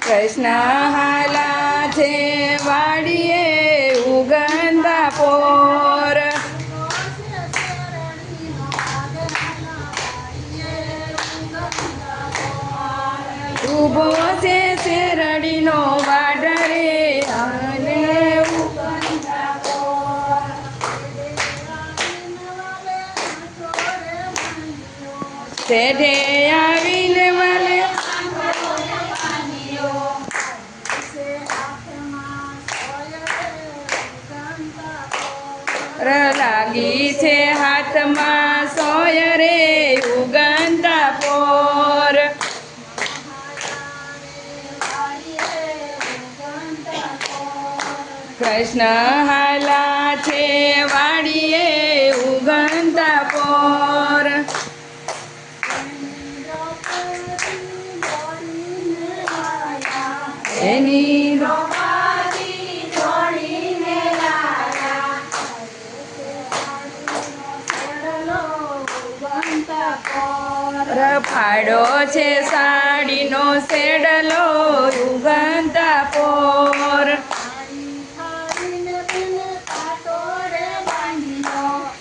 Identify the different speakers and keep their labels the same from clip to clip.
Speaker 1: કૃષ્ણ હાલા છે વાડીએ ઉગંદા પોર. ઊભો છે શેરડીનો વાડરે અને શેઠે આવીને વાલે લાગી છે હાથમાં સોય રે ઉગંદા પોર. કૃષ્ણ હાલા છે વાડીએ ઉગંદા પોર. એની ફાડો છે સાડીનો સેડલો ઉગંદા પોર.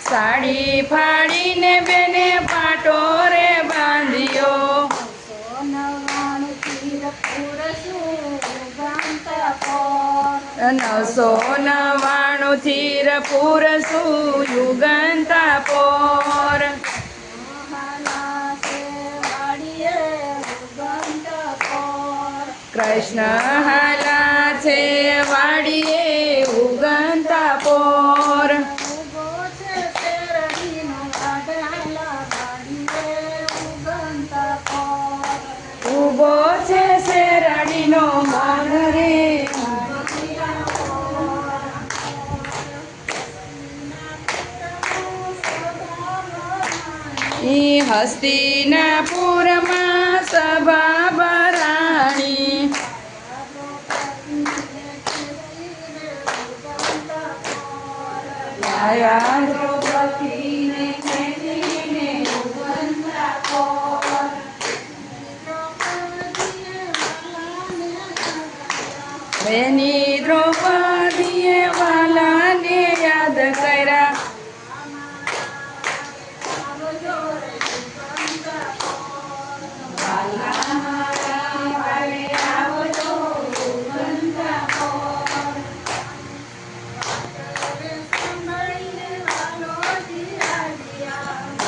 Speaker 1: સાડી ફાડીને બેને પાટો રે બાંધ્યો. 999 થી પૂરશું યુગંતા પોર. કૃષ્ણ હાલા છે વાડીએ ઉગંતા પોર. ઊભો છે શેરડીનો વાડરે હસ્તિનાપુરમાં સભા ભરાણી. એની દ્રૌપદીએ વાલાને યાદ કર્યા.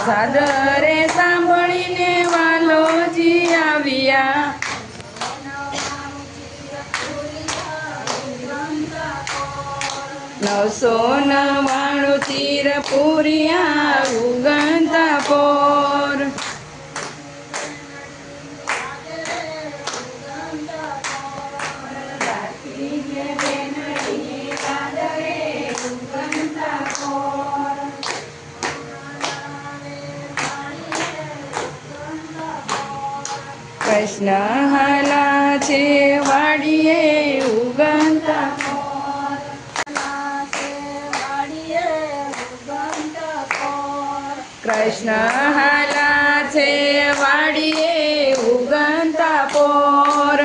Speaker 1: સાદરે સાંભળીને વાલોજી આવ્યા. નવસો 99 તીર પૂર્યા ઉગંતા પોર. કૃષ્ણ હાલા છે વાડીએ ઉગંતા. કૃષ્ણ હાલા છે વાડીએ ઉગંતા પોર.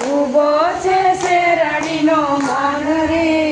Speaker 1: ઊભો છે શેરડીનો વાડ રે